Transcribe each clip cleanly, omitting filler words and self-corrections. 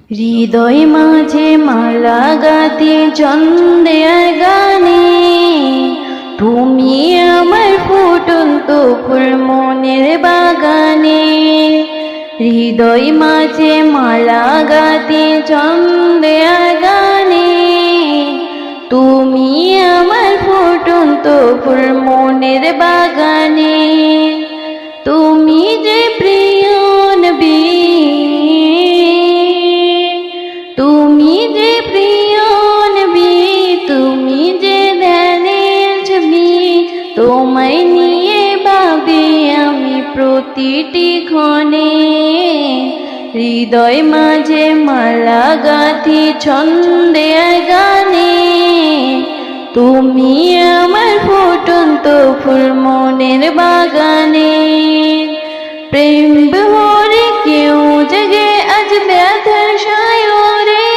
হৃদয় মাঝে মালা গাতি ছন্দে আর গানে, তুমি আমার ফুটন্ত ফুল মনের বাগানে। হৃদয় মাঝে মালা গাতি ছন্দে আর গানে, তুমি আমার ফুটন্ত ফুল মনের বাগানে। তুমি যে প্রিয় নবী, তুমি যে প্রিয় নবী, তুমি যে ধ্যানের ছবি, তোমায় নিয়ে ভাবি আমি প্রতিটি ক্ষণে। হৃদয় মাঝে মালা গাঁথি ছন্দে আর গানে, তুমি আমার ফুটন্ত ফুল মনের বাগানে। প্রেম বিহরে কেউ জেগে আজ ব্যথার সায়রে,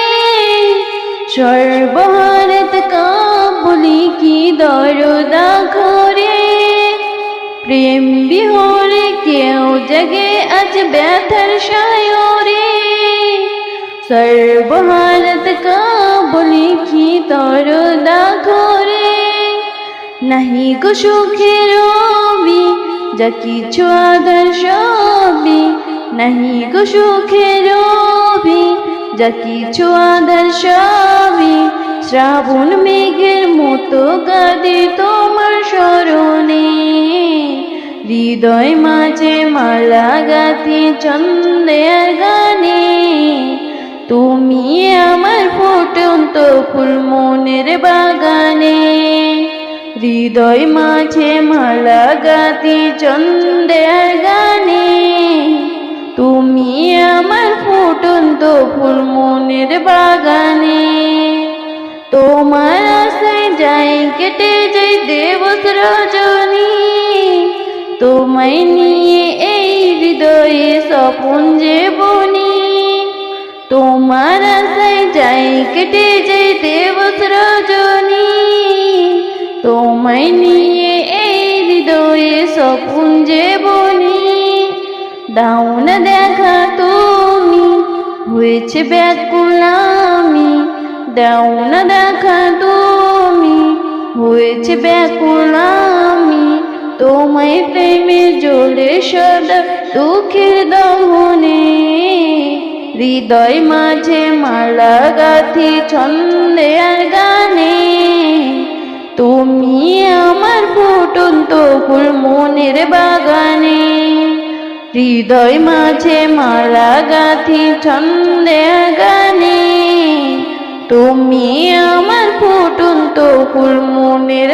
সর্বহারত কাবুলি কি দরদা ঘরে। প্রেম বিহরে কেউ জেগে আজ ব্যথার সায়রে, সর্বহারত কাবুলি কি দরদা ঘরে। নাহি গো সুখের রবি যা কিছু আদর্শ বি, নাহি গো সুখের রবি যা কিছু আদর্শ বি। শ্রাবণ মেঘের মতো কাঁদে তোমার স্মরণে, হৃদয় মাঝে মালা গাঁথি ছন্দে আর গানে, তুমি আমার ফুটন্ত ফুল মনের বাগানে। হৃদয় মাঝে মালা গাঁথি ছন্দে আর গানে, তুমি আমার ফুটন্ত ফুল মনের বাগানে। তোমার আশায় যাই কেটে যাই দিবস রজনী, তোমায় নিয়ে এই হৃদয়ে স্বপন যে বনি। তোমার আশায় যাই কেটে যাই দিবস রজনী, তোমায় নিয়ে এই হৃদয়ে স্বপন যে বনি। দাও না দেখা তুমি হয়েছে ব্যাকুল আমি, দাও না দেখা তুমি হয়েছে ব্যাকুল আমি। তোমায় প্রেমে জ্বলে সদা দুঃখের দহনে, হৃদয় মাঝে মালা গাঁথি ছন্দে আর গানে, তুমি আমার ফুটন্ত ফুল মনের বাগানে। হৃদয় মাঝে মালা গাঁথি ছন্দে আর গানে, তুমি আমার ফুটন্ত ফুল মনের